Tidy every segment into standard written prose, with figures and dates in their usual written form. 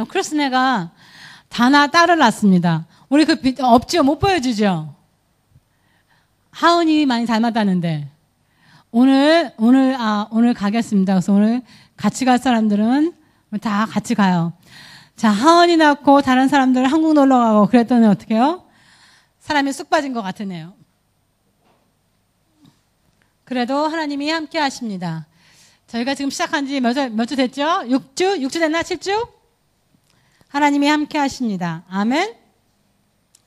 크리스네가 다나 딸을 낳습니다. 우리 그 없지요? 못 보여주죠? 하은이 많이 닮았다는데. 오늘 가겠습니다. 그래서 오늘 같이 갈 사람들은 다 같이 가요. 자, 하은이 낳고 다른 사람들 한국 놀러 가고 그랬더니 어떻게 해요? 사람이 쑥 빠진 것 같으네요. 그래도 하나님이 함께 하십니다. 저희가 지금 시작한 지 몇 주 됐죠? 6주? 6주 됐나? 7주? 하나님이 함께 하십니다. 아멘?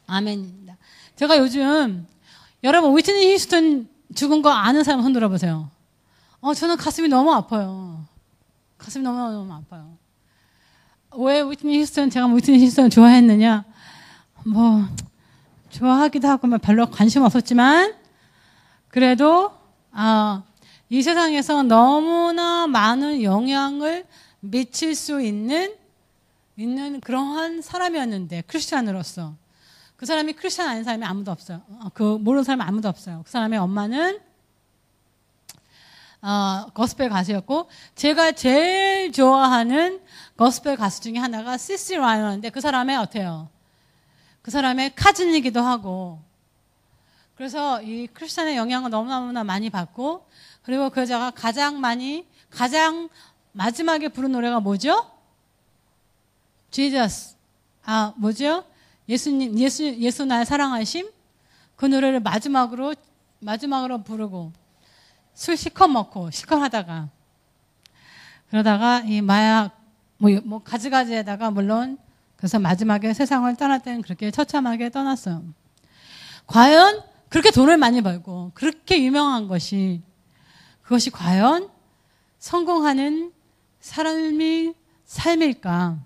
아멘입니다. 제가 요즘 여러분 위트니 휴스턴 죽은 거 아는 사람 손 들어보세요. 저는 가슴이 너무 아파요. 가슴이 너무 아파요. 왜 위트니 휴스턴, 제가 위트니 휴스턴 좋아했느냐? 좋아하기도 하고 별로 관심 없었지만 그래도 이 세상에서 너무나 많은 영향을 미칠 수 있는 그러한 사람이었는데, 크리스찬으로서. 그 사람이 크리스찬 아닌 사람이 아무도 없어요. 모르는 사람이 아무도 없어요. 그 사람의 엄마는 거스펠 가수였고, 제가 제일 좋아하는 거스펠 가수 중에 하나가 시시 라이언인데, 그 사람의 어때요? 그 사람의 카즌이기도 하고, 그래서 이 크리스찬의 영향을 너무나 많이 받고, 그리고 그 여자가 가장 마지막에 부른 노래가 뭐죠? Jesus. 뭐죠? 예수 날 사랑하심? 그 노래를 마지막으로 부르고, 술 실컷 먹고, 실컷 하다가, 그러다가 이 마약, 가지가지에다가 물론, 그래서 마지막에 세상을 떠날 때는 그렇게 처참하게 떠났어요. 과연 그렇게 돈을 많이 벌고, 그렇게 유명한 그것이 과연 성공하는 삶일까?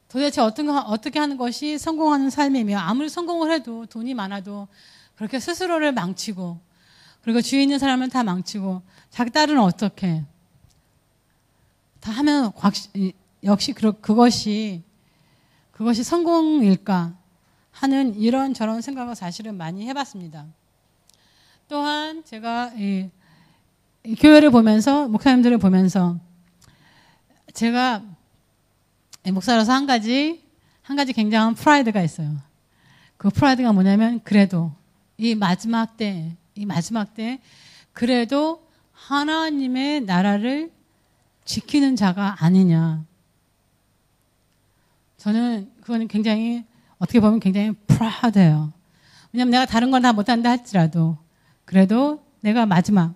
도대체 어떻게 하는 것이 성공하는 삶이며, 아무리 성공을 해도 돈이 많아도 그렇게 스스로를 망치고, 그리고 주위 있는 사람을 다 망치고, 자기 딸은 어떻게 다 하면 역시 그것이 성공일까 하는 이런저런 생각을 사실은 많이 해봤습니다. 또한 제가 이 교회를 보면서, 목사님들을 보면서, 제가 목사로서 한 가지 굉장한 프라이드가 있어요. 그 프라이드가 뭐냐면, 그래도 이 마지막 때 그래도 하나님의 나라를 지키는 자가 아니냐. 저는 그거는 굉장히, 어떻게 보면 굉장히 프라우드해요. 왜냐면 내가 다른 건 다 못한다 할지라도 그래도 내가 마지막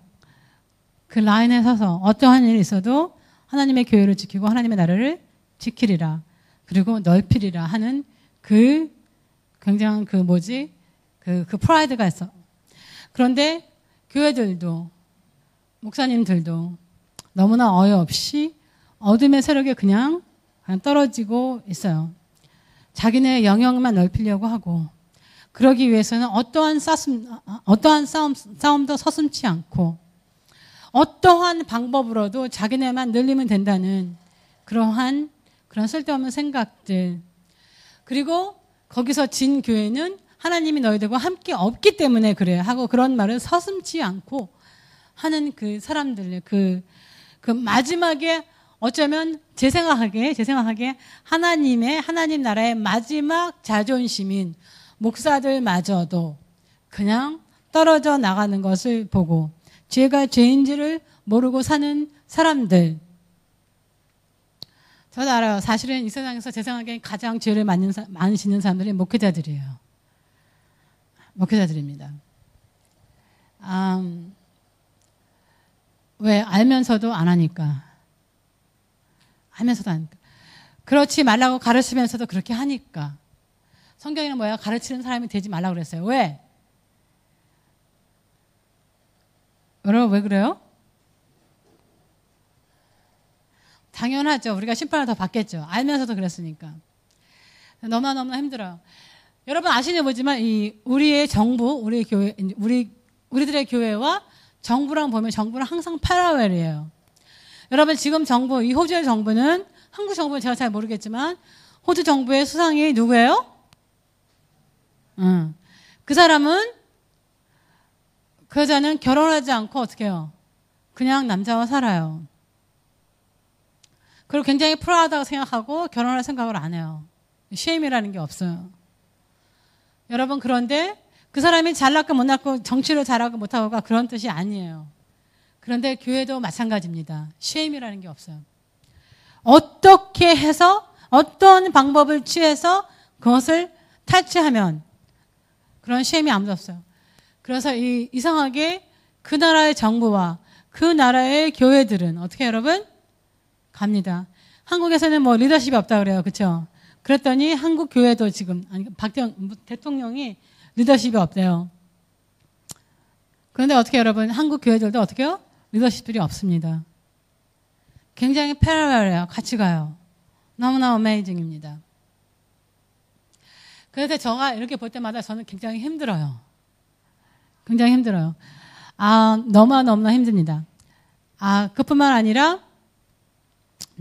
그 라인에 서서 어떠한 일이 있어도 하나님의 교회를 지키고 하나님의 나라를 지키리라, 그리고 넓히리라 하는 그 굉장한 그 프라이드가 있어. 그런데 교회들도, 목사님들도 너무나 어이없이 어둠의 세력에 그냥 떨어지고 있어요. 자기네 영역만 넓히려고 하고, 그러기 위해서는 어떠한 싸움도 서슴지 않고, 어떠한 방법으로도 자기네만 늘리면 된다는 그런 쓸데없는 생각들. 그리고 거기서 진 교회는 하나님이 너희들과 함께 없기 때문에 그래 하고, 그런 말을 서슴지 않고 하는 그 사람들, 그 마지막에 어쩌면 제 생각하기에 하나님 나라의 마지막 자존심인 목사들마저도 그냥 떨어져 나가는 것을 보고, 죄가 죄인지를 모르고 사는 사람들. 저도 알아요. 사실은 이 세상에서 제 생각에 가장 죄를 많이 짓는 사람들이 목회자들이에요. 목회자들입니다. 왜? 알면서도 안 하니까. 그렇지 말라고 가르치면서도 그렇게 하니까. 성경에는 뭐야? 가르치는 사람이 되지 말라고 그랬어요. 왜? 여러분, 왜 그래요? 당연하죠. 우리가 심판을 더 받겠죠. 알면서도 그랬으니까. 너무나 힘들어요. 여러분 아시는 모르지만 우리의 정부, 우리의 교회, 우리들의 교회와 정부랑 보면, 정부는 항상 패러웰이에요. 여러분 지금 정부, 이 호주의 정부는, 한국 정부는 제가 잘 모르겠지만 호주 정부의 수상이 누구예요? 그 사람은, 그 여자는 결혼하지 않고 어떻게 해요? 그냥 남자와 살아요. 그리고 굉장히 프라우드하다고 생각하고 결혼할 생각을 안 해요. 쉐임이라는 게 없어요. 여러분, 그런데 그 사람이 잘났고 못났고 정치를 잘하고 못하고가 그런 뜻이 아니에요. 그런데 교회도 마찬가지입니다. 쉐임이라는 게 없어요. 어떻게 해서 어떤 방법을 취해서 그것을 탈취하면 그런 쉐임이 아무도 없어요. 그래서 이상하게 그 나라의 정부와 그 나라의 교회들은 어떻게 여러분? 갑니다. 한국에서는 뭐 리더십이 없다 그래요. 그렇죠? 그랬더니 한국 교회도 지금 박정 대통령이 리더십이 없대요. 그런데 어떻게 여러분? 한국 교회들도 어떻게 해요? 리더십들이 없습니다. 굉장히 패러렐해요. 같이 가요. 너무나 어메이징입니다. 그래서 제가 이렇게 볼 때마다 저는 굉장히 힘들어요. 굉장히 힘들어요. 너무나 힘듭니다. 그뿐만 아니라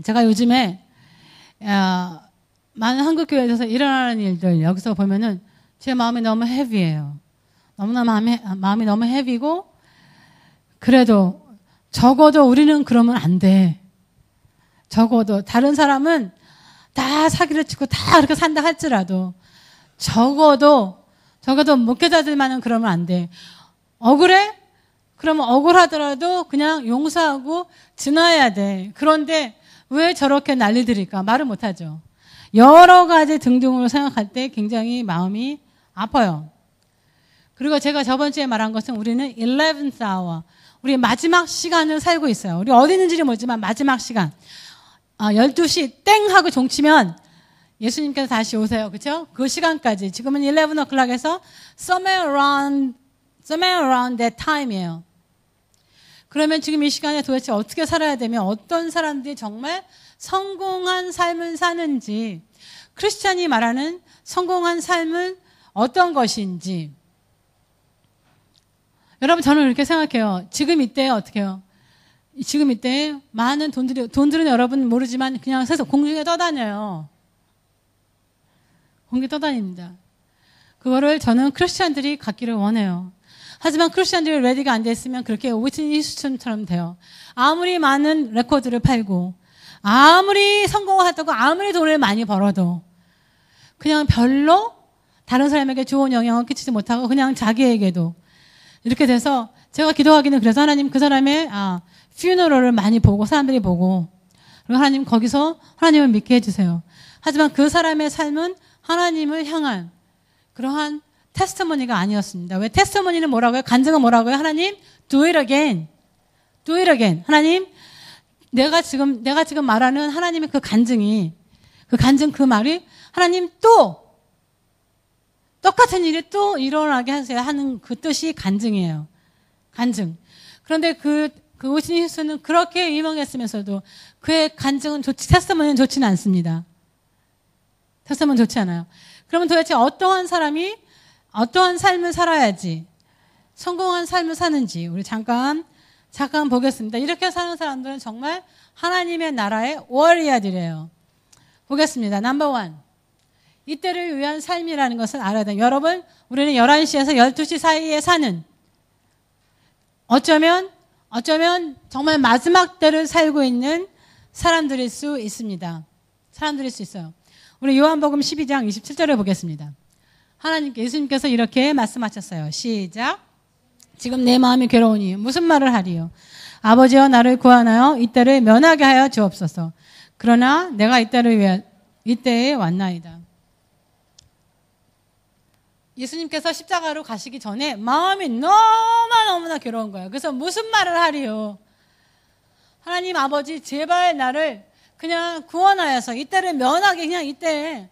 제가 요즘에 많은 한국 교회에서 일어나는 일들 여기서 보면은 제 마음이 너무 헤비해요. 너무나 마음이 너무 헤비고 그래도 적어도 우리는 그러면 안 돼. 적어도 다른 사람은 다 사기를 치고 다 그렇게 산다 할지라도 적어도 목회자들만은 그러면 안 돼. 억울해? 그러면 억울하더라도 그냥 용서하고 지나야 돼. 그런데 왜 저렇게 난리들일까? 말을 못하죠. 여러 가지 등등으로 생각할 때 굉장히 마음이 아파요. 그리고 제가 저번 주에 말한 것은 우리는 11th hour, 우리 마지막 시간을 살고 있어요. 우리 어디 있는지는 모르지만 마지막 시간. 12시 땡 하고 종치면 예수님께서 다시 오세요. 그렇죠? 그 시간까지. 지금은 11 o'clock에서 somewhere around that time이에요. 그러면 지금 이 시간에 도대체 어떻게 살아야 되면 어떤 사람들이 정말 성공한 삶을 사는지, 크리스찬이 말하는 성공한 삶은 어떤 것인지. 여러분, 저는 이렇게 생각해요. 지금 이때 어떻게 해요? 지금 이때 많은 돈들은 여러분 모르지만 그냥 세상 공중에 떠다녀요. 공중에 떠다닙니다. 그거를 저는 크리스찬들이 갖기를 원해요. 하지만 크리스찬들이 레디가 안 됐으면 그렇게 위트니 휴스턴처럼 돼요. 아무리 많은 레코드를 팔고 아무리 성공을 했다고 아무리 돈을 많이 벌어도 그냥 별로 다른 사람에게 좋은 영향을 끼치지 못하고 그냥 자기에게도 이렇게 돼서 제가 기도하기는 그래서 하나님 그 사람의 퓨너럴을 많이 보고 사람들이 보고 그리고 하나님 거기서 하나님을 믿게 해주세요. 하지만 그 사람의 삶은 하나님을 향한 그러한 테스트모니가 아니었습니다. 왜 테스트모니는 뭐라고요? 간증은 뭐라고요? 하나님, do it again. do it again. 하나님, 내가 지금 말하는 하나님의 그 간증이, 그 말이 하나님 또 똑같은 일이 또 일어나게 하세요 하는 그 뜻이 간증이에요. 간증. 그런데 그 위트니 휴스턴은 그렇게 유명했으면서도 그의 간증은 테스트모니는 좋지는 않습니다. 테스트모니는 좋지 않아요. 그러면 도대체 어떠한 사람이 어떠한 삶을 살아야지 성공한 삶을 사는지 우리 잠깐 보겠습니다. 이렇게 사는 사람들은 정말 하나님의 나라의 워리어들이에요. 보겠습니다. 넘버 1. 이때를 위한 삶이라는 것을 알아야 돼요. 여러분, 우리는 11시에서 12시 사이에 사는 어쩌면 정말 마지막 때를 살고 있는 사람들일 수 있습니다. 사람들일 수 있어요. 우리 요한복음 12장 27절을 보겠습니다. 예수님께서 이렇게 말씀하셨어요. 시작. 지금 내 마음이 괴로우니 무슨 말을 하리요? 아버지여 나를 구하나요? 이때를 면하게 하여 주옵소서. 그러나 내가 이때에 왔나이다. 예수님께서 십자가로 가시기 전에 마음이 너무나 괴로운 거예요. 그래서 무슨 말을 하리요? 하나님 아버지 제발 나를 그냥 구원하여서 이때를 면하게 그냥 이때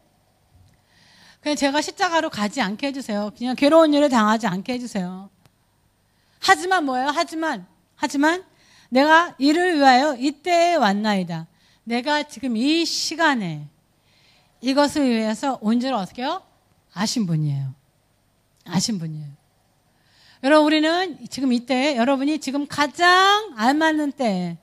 그냥 제가 십자가로 가지 않게 해주세요. 그냥 괴로운 일을 당하지 않게 해주세요. 하지만 뭐예요? 하지만 내가 이를 위하여 이때에 왔나이다. 내가 지금 이 시간에 이것을 위해서 온 줄 어떻게 해요? 아신 분이에요. 여러분 우리는 지금 이때 여러분이 지금 가장 알맞는 때에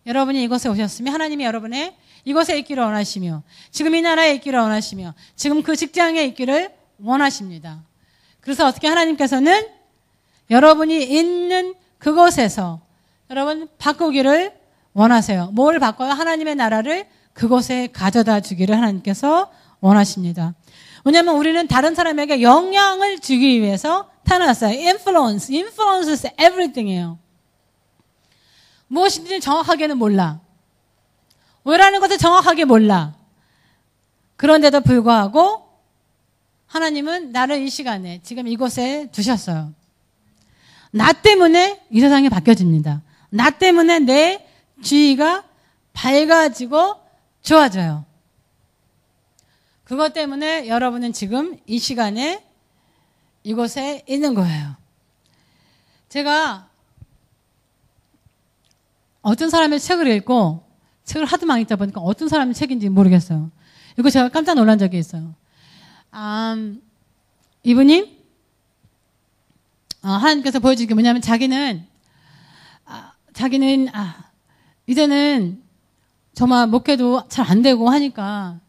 여러분이 이곳에 오셨으면 하나님이 여러분의 이곳에 있기를 원하시며 지금 이 나라에 있기를 원하시며 지금 그 직장에 있기를 원하십니다. 그래서 어떻게 하나님께서는 여러분이 있는 그곳에서 여러분 바꾸기를 원하세요. 뭘 바꿔요? 하나님의 나라를 그곳에 가져다 주기를 하나님께서 원하십니다. 왜냐하면 우리는 다른 사람에게 영향을 주기 위해서 태어났어요. Influence is everything이에요. 무엇인지 정확하게는 몰라. 왜라는 것을 정확하게 몰라. 그런데도 불구하고 하나님은 나를 이 시간에 지금 이곳에 두셨어요. 나 때문에 이 세상이 바뀌어집니다. 나 때문에 내 주위가 밝아지고 좋아져요. 그것 때문에 여러분은 지금 이 시간에 이곳에 있는 거예요. 제가 어떤 사람의 책을 읽고 책을 하도 많이 읽다 보니까 어떤 사람의 책인지 모르겠어요. 이거 제가 깜짝 놀란 적이 있어요. 이분이 하나님께서 보여주는 게 뭐냐면 자기는 이제는 정말 목회도 잘 안 되고 하니까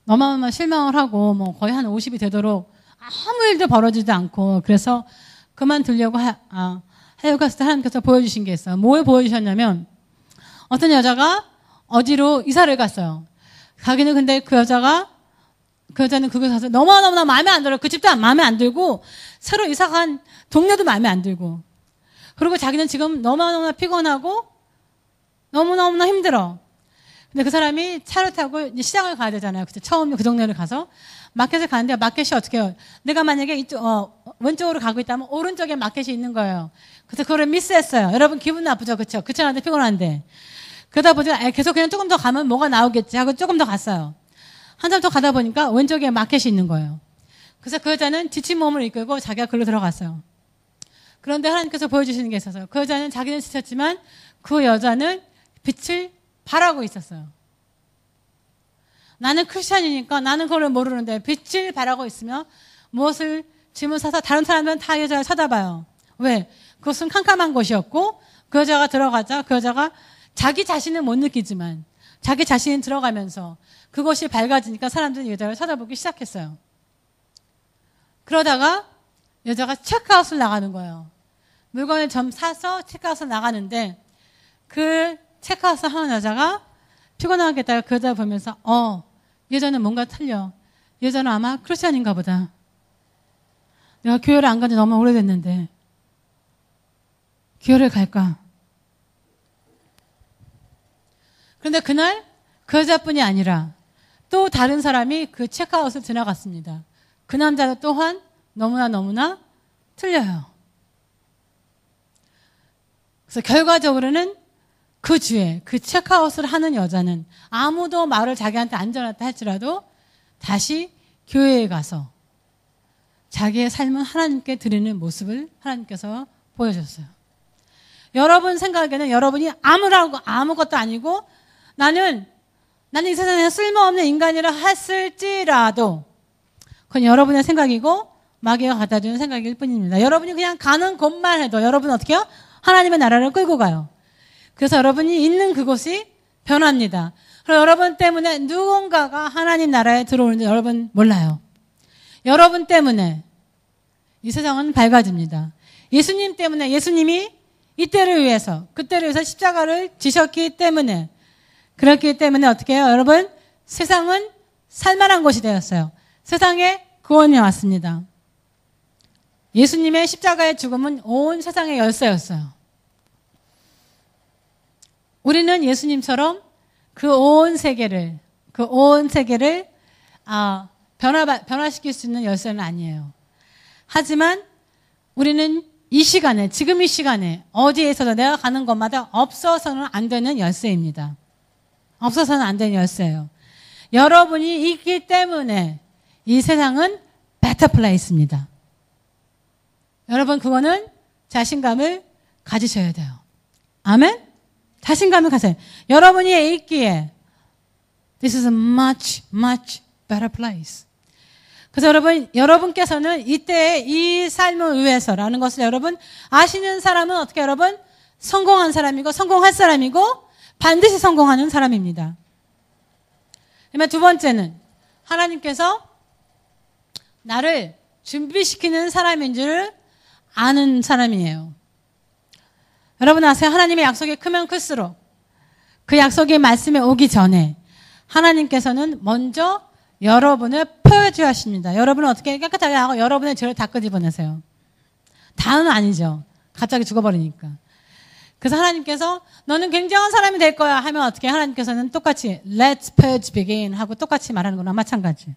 너무너무 실망을 하고 뭐 거의 한 50이 되도록 아무 일도 벌어지지 않고 그래서 그만두려고 하려고 했을 때 하나님께서 보여주신 게 있어요. 뭘 보여주셨냐면 어떤 여자가 어디로 이사를 갔어요. 가기는 근데 그 여자는 그곳에 가서 너무너무 마음에 안 들어요. 그 집도 마음에 안 들고 새로 이사 간 동네도 마음에 안 들고 그리고 자기는 지금 너무너무 피곤하고 너무너무 힘들어. 근데 그 사람이 차를 타고 이제 시장을 가야 되잖아요. 그때 처음 그 동네를 가서 마켓을 가는데 마켓이 어떻게 해요? 내가 만약에 왼쪽으로 가고 있다면 오른쪽에 마켓이 있는 거예요. 그래서 그거를 미스했어요. 여러분 기분 나쁘죠? 그렇죠? 그렇잖아요. 피곤한데. 그러다 보니까 계속 그냥 조금 더 가면 뭐가 나오겠지 하고 조금 더 갔어요. 한참 더 가다 보니까 왼쪽에 마켓이 있는 거예요. 그래서 그 여자는 지친 몸을 이끌고 자기가 글로 들어갔어요. 그런데 하나님께서 보여주시는 게 있어서 그 여자는 자기는 지쳤지만 그 여자는 빛을 발하고 있었어요. 나는 크리스찬이니까 나는 그걸 모르는데 빛을 발하고 있으며 무엇을 짐을 사서 다른 사람들은 다 여자를 쳐다봐요. 왜? 그것은 캄캄한 곳이었고 그 여자가 들어가자 그 여자가 자기 자신은 못 느끼지만 자기 자신이 들어가면서 그것이 밝아지니까 사람들이 여자를 쳐다보기 시작했어요. 그러다가 여자가 체크아웃을 나가는 거예요. 물건을 좀 사서 체크아웃을 나가는데 그 체크아웃을 하는 여자가 피곤하겠다가 그 여자 보면서 여자는 뭔가 틀려. 여자는 아마 크리스찬인가 보다. 내가 교회를 안 간 지 너무 오래됐는데 교회를 갈까? 그런데 그날 그 여자뿐이 아니라 또 다른 사람이 그 체크아웃을 지나갔습니다. 그 남자 또한 너무나 틀려요. 그래서 결과적으로는 그 주에 그 체크아웃을 하는 여자는 아무도 말을 자기한테 안 전했다 할지라도 다시 교회에 가서 자기의 삶은 하나님께 드리는 모습을 하나님께서 보여줬어요. 여러분 생각에는 여러분이 아무것도 아니고 나는 이 세상에 쓸모없는 인간이라 했을지라도 그건 여러분의 생각이고 마귀가 갖다주는 생각일 뿐입니다. 여러분이 그냥 가는 곳만 해도 여러분 어떻게 해요? 하나님의 나라를 끌고 가요. 그래서 여러분이 있는 그곳이 변합니다. 그리고 여러분 때문에 누군가가 하나님 나라에 들어오는지 여러분 몰라요. 여러분 때문에 이 세상은 밝아집니다. 예수님 때문에 예수님이 이때를 위해서 그때를 위해서 십자가를 지셨기 때문에 그렇기 때문에 어떻게 해요? 여러분 세상은 살만한 곳이 되었어요. 세상에 구원이 왔습니다. 예수님의 십자가의 죽음은 온 세상의 열쇠였어요. 우리는 예수님처럼 그 온 세계를 변화시킬 수 있는 열쇠는 아니에요. 하지만 우리는 이 시간에, 지금 이 시간에 어디에서도 내가 가는 곳마다 없어서는 안 되는 열쇠입니다. 없어서는 안 되는 열쇠예요. 여러분이 있기 때문에 이 세상은 better place입니다. 여러분 그거는 자신감을 가지셔야 돼요. 아멘? 자신감을 가세요. 여러분이 있기에 this is a much better place. 그래서 여러분께서는 이때의 이 삶을 위해서라는 것을 여러분 아시는 사람은 어떻게 여러분? 성공한 사람이고 성공할 사람이고 반드시 성공하는 사람입니다. 그러면 두 번째는 하나님께서 나를 준비시키는 사람인 줄 아는 사람이에요. 여러분 아세요? 하나님의 약속이 크면 클수록 그 약속의 말씀에 오기 전에 하나님께서는 먼저 여러분을 purge하십니다. 여러분을 어떻게 깨끗하게 하고 여러분의 죄를 다 끄집어내세요. 다는 아니죠. 갑자기 죽어버리니까. 그래서 하나님께서 너는 굉장한 사람이 될 거야 하면 어떻게 하나님께서는 똑같이 Let's purge begin 하고 똑같이 말하는 거나 마찬가지.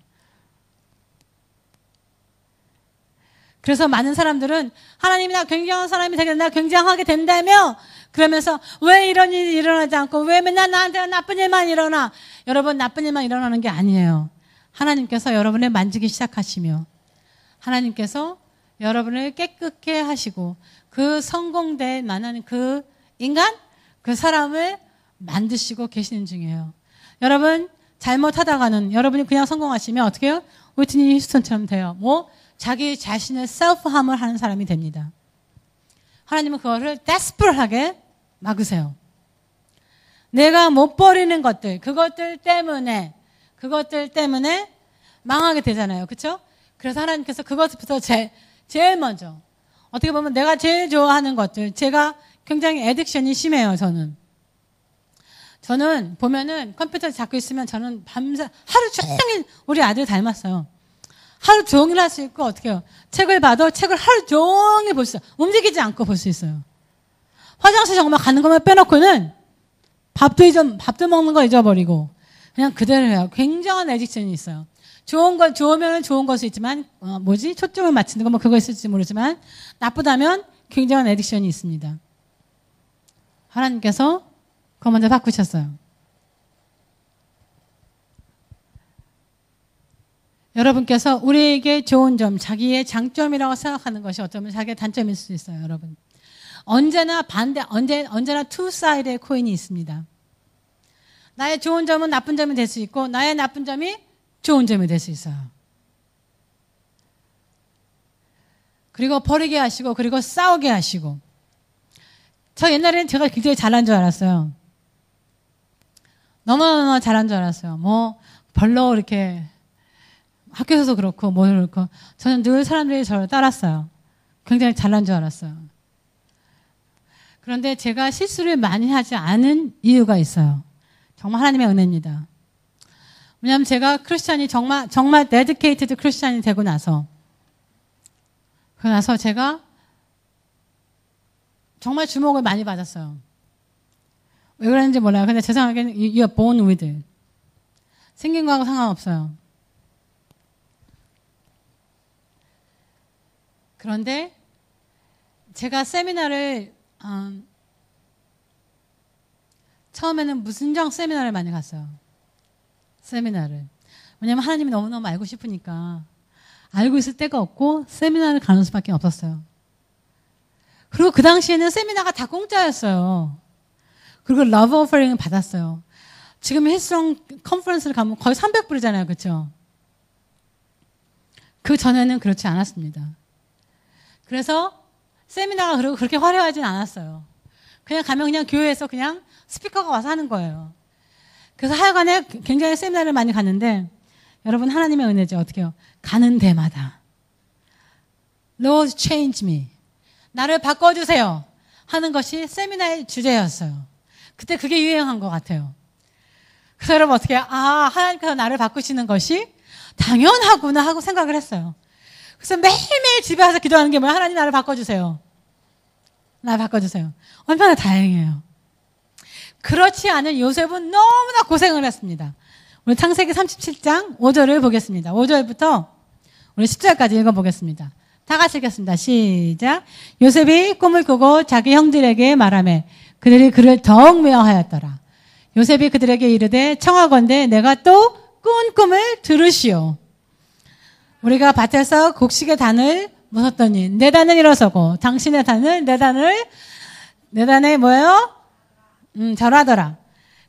그래서 많은 사람들은 하나님이 나 굉장한 사람이 되겠다, 나 굉장하게 된다며 그러면서 왜 이런 일이 일어나지 않고 왜 맨날 나한테 나쁜 일만 일어나. 여러분 나쁜 일만 일어나는 게 아니에요. 하나님께서 여러분을 만지기 시작하시며 하나님께서 여러분을 깨끗게 하시고 그 성공될 만한 그 인간, 그 사람을 만드시고 계시는 중이에요. 여러분 잘못하다가는 여러분이 그냥 성공하시면 어떻게 해요? 위트니 휴스턴처럼 돼요. 뭐 자기 자신을 셀프함을 하는 사람이 됩니다. 하나님은 그거를 데스퍼하게 막으세요. 내가 못 버리는 것들, 그것들 때문에 망하게 되잖아요. 그렇죠? 그래서 하나님께서 그것부터 제일 먼저 어떻게 보면 내가 제일 좋아하는 것들, 제가 굉장히 애딕션이 심해요. 저는 보면은 컴퓨터 잡고 있으면 저는 밤새 하루 종일 우리 아들 닮았어요. 하루 종일 할 수 있고 어떻게 해요? 책을 봐도 책을 하루 종일 볼 수 있어요. 움직이지 않고 볼 수 있어요. 화장실 정말 가는 것만 빼놓고는 밥도 먹는 거 잊어버리고 그냥 그대로 해요. 굉장한 애딕션이 있어요. 좋으면 좋은 것이 있지만 초점을 맞추는 거 뭐 그거 있을지 모르지만 나쁘다면 굉장한 애딕션이 있습니다. 하나님께서 그거 먼저 바꾸셨어요. 여러분께서 우리에게 좋은 점, 자기의 장점이라고 생각하는 것이 어쩌면 자기의 단점일 수 있어요, 여러분. 언제나 two side의 코인이 있습니다. 나의 좋은 점은 나쁜 점이 될 수 있고, 나의 나쁜 점이 좋은 점이 될 수 있어요. 그리고 버리게 하시고, 그리고 싸우게 하시고. 저 옛날에는 제가 굉장히 잘난 줄 알았어요. 너무너무 잘난 줄 알았어요. 별로 이렇게, 학교에서도 그렇고, 그렇고. 저는 늘 사람들이 저를 따랐어요. 굉장히 잘난 줄 알았어요. 그런데 제가 실수를 많이 하지 않은 이유가 있어요. 정말 하나님의 은혜입니다. 왜냐하면 제가 크리스찬이 정말 데디케이티드 크리스찬이 되고 나서 제가 정말 주목을 많이 받았어요. 왜 그랬는지 몰라요. 근데 제 생각에는 you are born with it. 생긴 거하고 상관없어요. 그런데 제가 세미나를 처음에는 무슨정 세미나를 많이 갔어요. 세미나를. 왜냐면 하나님이 너무너무 알고 싶으니까 알고 있을 데가 없고 세미나를 가는 수밖에 없었어요. 그리고 그 당시에는 세미나가 다 공짜였어요. 그리고 러브 오퍼링을 받았어요. 지금 힐스롱 컨퍼런스를 가면 거의 300불이잖아요. 그렇죠? 그 전에는 그렇지 않았습니다. 그래서 세미나가 그렇게 화려하진 않았어요. 그냥 가면 그냥 교회에서 그냥 스피커가 와서 하는 거예요. 그래서 하여간에 굉장히 세미나를 많이 갔는데 여러분 하나님의 은혜죠. 어떻게 해요? 가는 데마다 Lord change me. 나를 바꿔주세요. 하는 것이 세미나의 주제였어요. 그때 그게 유행한 것 같아요. 그래서 여러분 어떻게 해요? 하나님께서 나를 바꾸시는 것이 당연하구나 하고 생각을 했어요. 그래서 매일매일 집에 와서 기도하는 게 뭐야? 하나님 나를 바꿔주세요. 나를 바꿔주세요. 얼마나 다행이에요. 그렇지 않은 요셉은 너무나 고생을 했습니다. 우리 창세기 37장 5절을 보겠습니다. 5절부터 우리 10절까지 읽어보겠습니다. 다 같이 읽겠습니다. 시작. 요셉이 꿈을 꾸고 자기 형들에게 말하매 그들이 그를 더욱 미워하였더라. 요셉이 그들에게 이르되 청하건대 내가 또 꾼 꿈을 들으시오. 우리가 밭에서 곡식의 단을 묻었더니 내 단은 일어서고 당신의 단은 내 단에 뭐예요? 절하더라.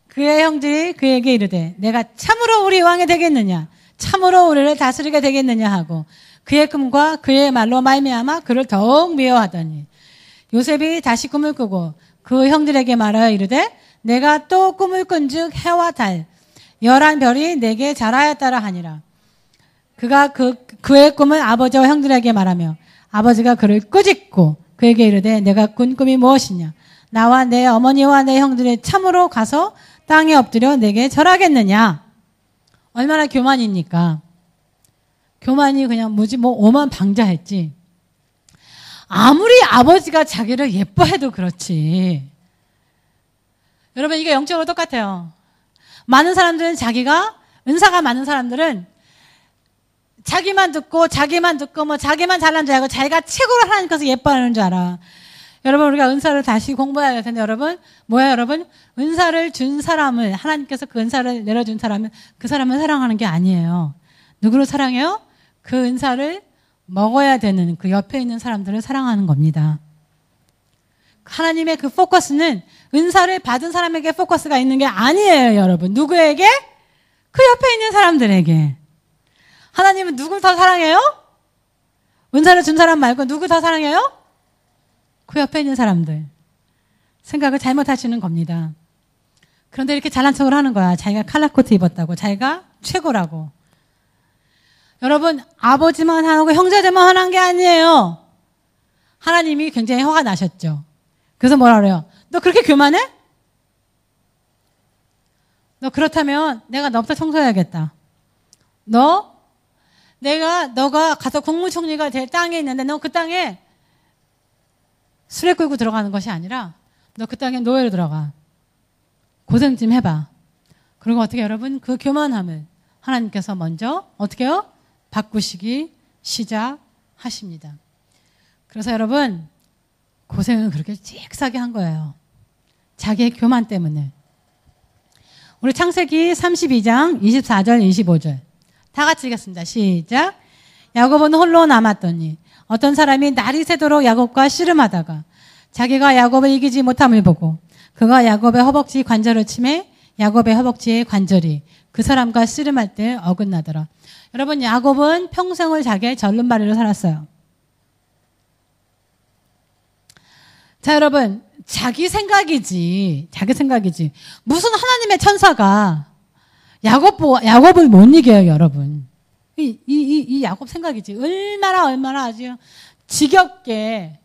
그의 형들이 그에게 이르되 내가 참으로 우리 왕이 되겠느냐, 참으로 우리를 다스리게 되겠느냐 하고 그의 꿈과 그의 말로 말미암아 그를 더욱 미워하더니 요셉이 다시 꿈을 꾸고 그 형들에게 말하여 이르되 내가 또 꿈을 꾼즉 해와 달 11별이 내게 자라였더라 하니라. 그가 그의 꿈을 아버지와 형들에게 말하며 아버지가 그를 꾸짖고 그에게 이르되 내가 꾼 꿈이 무엇이냐, 나와 내 어머니와 내 형들이 참으로 가서 땅에 엎드려 내게 절하겠느냐. 얼마나 교만입니까? 교만이 그냥 뭐지 뭐 오만 방자했지. 아무리 아버지가 자기를 예뻐해도 그렇지. 여러분 이게 영적으로 똑같아요. 많은 사람들은 자기가 은사가 많은 사람들은 자기만 듣고 뭐 자기만 잘난 줄 알고 자기가 최고로 하나님께서 예뻐하는 줄 알아. 여러분 우리가 은사를 다시 공부해야 될 텐데 여러분 뭐야 여러분? 은사를 준 사람을 하나님께서 그 은사를 내려준 사람은 그 사람을 사랑하는 게 아니에요. 누구를 사랑해요? 그 은사를 먹어야 되는 그 옆에 있는 사람들을 사랑하는 겁니다. 하나님의 그 포커스는 은사를 받은 사람에게 포커스가 있는 게 아니에요, 여러분. 누구에게? 그 옆에 있는 사람들에게. 하나님은 누굴 더 사랑해요? 은사를 준 사람 말고 누구 더 사랑해요? 그 옆에 있는 사람들. 생각을 잘못하시는 겁니다. 그런데 이렇게 잘난 척을 하는 거야. 자기가 칼라코트 입었다고. 자기가 최고라고. 여러분, 아버지만 하고 형제들만 화난 게 아니에요. 하나님이 굉장히 화가 나셨죠. 그래서 뭐라 그래요? 너 그렇게 교만해? 너 그렇다면 내가 너부터 청소해야겠다. 너가 가서 국무총리가 될 땅에 있는데 너 그 땅에 수레 끌고 들어가는 것이 아니라 너 그 땅에 노예로 들어가. 고생 좀 해봐. 그리고 어떻게 여러분 그 교만함을 하나님께서 먼저 어떻게 해요? 바꾸시기 시작하십니다. 그래서 여러분 고생은 그렇게 찌익싸게 한 거예요. 자기의 교만 때문에. 우리 창세기 32장 24절 25절 다 같이 읽겠습니다. 시작. 야곱은 홀로 남았더니 어떤 사람이 날이 새도록 야곱과 씨름하다가 자기가 야곱을 이기지 못함을 보고 그가 야곱의 허벅지 관절을 치매 야곱의 허벅지의 관절이 그 사람과 씨름할 때 어긋나더라. 여러분 야곱은 평생을 자기의 절름발이로 살았어요. 자 여러분 자기 생각이지 무슨 하나님의 천사가 야곱을 못 이겨요 여러분. 이 야곱 생각이지. 얼마나 아주 지겹게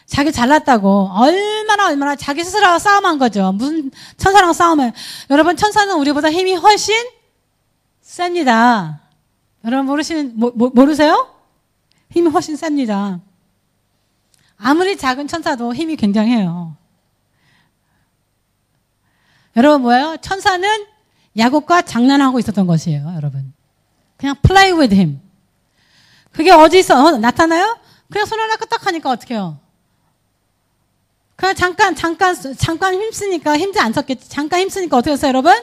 자기 잘났다고 얼마나 자기 스스로와 싸움한 거죠. 무슨 천사랑 싸우면 여러분 천사는 우리보다 힘이 훨씬 셉니다. 여러분 모르세요? 힘이 훨씬 셉니다. 아무리 작은 천사도 힘이 굉장해요. 여러분 뭐예요? 천사는 야곱과 장난하고 있었던 것이에요, 여러분. 그냥 play with him. 그게 어디서 나타나요? 그냥 손 하나 끄덕 하니까 어떻게 해요? 그냥 잠깐 힘쓰니까 힘지 안 썼겠지. 잠깐 힘쓰니까 어떻게 했어요, 여러분?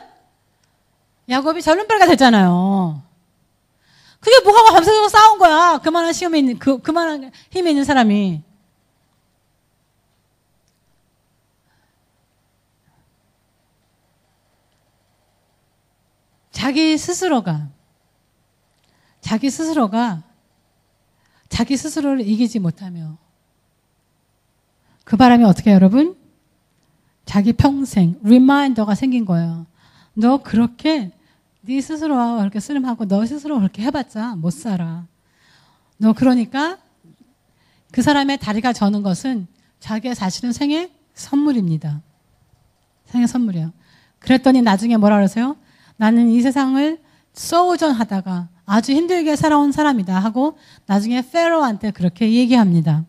야곱이 절름발이가 됐잖아요. 그게 뭐가 밤새도록 싸운 거야. 그만한 힘이 있는 사람이. 자기 스스로가 자기 스스로를 이기지 못하며 그 바람에 어떻게 해요, 여러분? 자기 평생 리마인더가 생긴 거예요. 너 그렇게 네 스스로와 그렇게 쓰름하고 너 스스로 그렇게 해봤자 못 살아. 너 그러니까 그 사람의 다리가 저는 것은 자기의 사실은 생애 선물입니다. 생애 선물이에요. 그랬더니 나중에 뭐라 그러세요? 나는 이 세상을 소우전하다가 아주 힘들게 살아온 사람이다 하고 나중에 페로한테 그렇게 얘기합니다.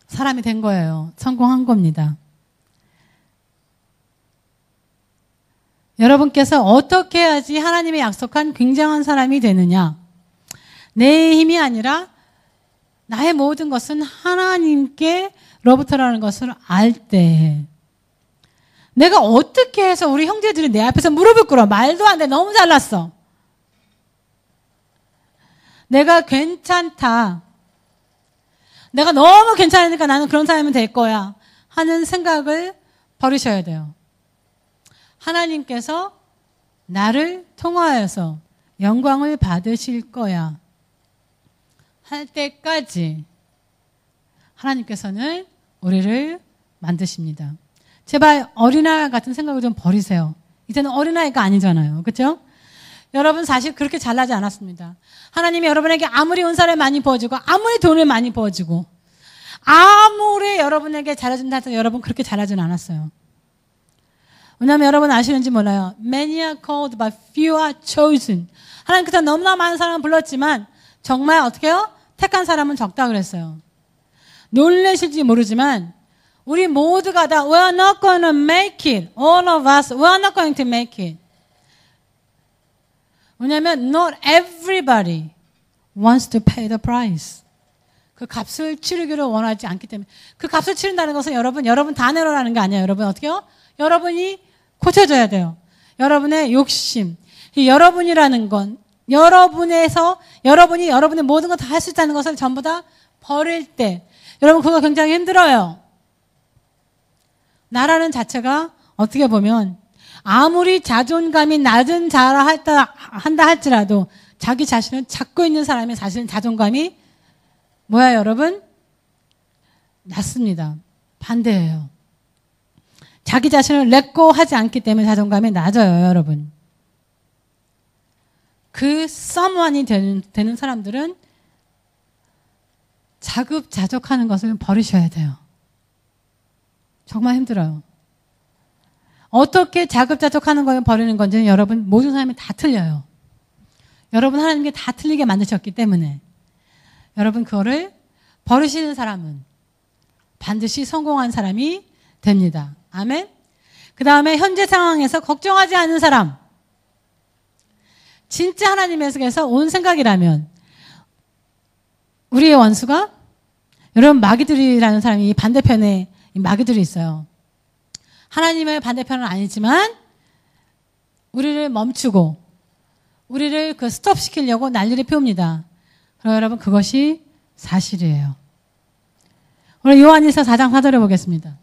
사람이 된 거예요. 성공한 겁니다. 여러분께서 어떻게 해야지 하나님의 약속한 굉장한 사람이 되느냐? 내 힘이 아니라 나의 모든 것은 하나님께로부터라는 것을 알 때 내가 어떻게 해서 우리 형제들이 내 앞에서 무릎을 꿇어. 말도 안 돼. 너무 잘났어. 내가 괜찮다. 내가 너무 괜찮으니까 나는 그런 사람이 될 거야. 하는 생각을 버리셔야 돼요. 하나님께서 나를 통하여서 영광을 받으실 거야. 할 때까지 하나님께서는 우리를 만드십니다. 제발 어린아이 같은 생각을 좀 버리세요. 이제는 어린아이가 아니잖아요. 그렇죠? 여러분 사실 그렇게 잘나지 않았습니다. 하나님이 여러분에게 아무리 은사를 많이 부어주고 아무리 돈을 많이 부어주고 아무리 여러분에게 잘해준다 해서 여러분 그렇게 잘하진 않았어요. 왜냐하면 여러분 아시는지 몰라요. Many are called but few are chosen. 하나님께서 너무나 많은 사람을 불렀지만 정말 어떻게 해요? 택한 사람은 적다 그랬어요. 놀라실지 모르지만 우리 모두가 다 we're not going to make it. All of us, we're not going to make it. 왜냐하면 not everybody wants to pay the price. 그 값을 치르기를 원하지 않기 때문에. 그 값을 치른다는 것은 여러분 다 내려라는 게 아니에요. 여러분 어떻게요? 여러분이 고쳐져야 돼요. 여러분의 욕심. 여러분이라는 건 여러분이 여러분의 모든 걸 다 할 수 있다는 것을 전부 다 버릴 때 여러분 그거 굉장히 힘들어요. 나라는 자체가 어떻게 보면 아무리 자존감이 낮은 자라 한다 할지라도 자기 자신을 찾고 있는 사람이 사실은 자존감이 뭐야 여러분? 낮습니다. 반대예요. 자기 자신을 렛고 하지 않기 때문에 자존감이 낮아요, 여러분. 그 someone이 되는 사람들은 자급자족하는 것을 버리셔야 돼요. 정말 힘들어요. 어떻게 자급자족하는 걸 버리는 건지는 여러분 모든 사람이 다 틀려요. 여러분 하나님께 다 틀리게 만드셨기 때문에 여러분 그거를 버리시는 사람은 반드시 성공한 사람이 됩니다. 아멘. 그 다음에 현재 상황에서 걱정하지 않는 사람. 진짜 하나님에게서 온 생각이라면 우리의 원수가 여러분 마귀들이라는 사람이 반대편에 마귀들이 있어요. 하나님의 반대편은 아니지만 우리를 멈추고 우리를 그 스톱시키려고 난리를 피웁니다. 그럼 여러분 그것이 사실이에요. 오늘 요한일서 4장 4절을 보겠습니다.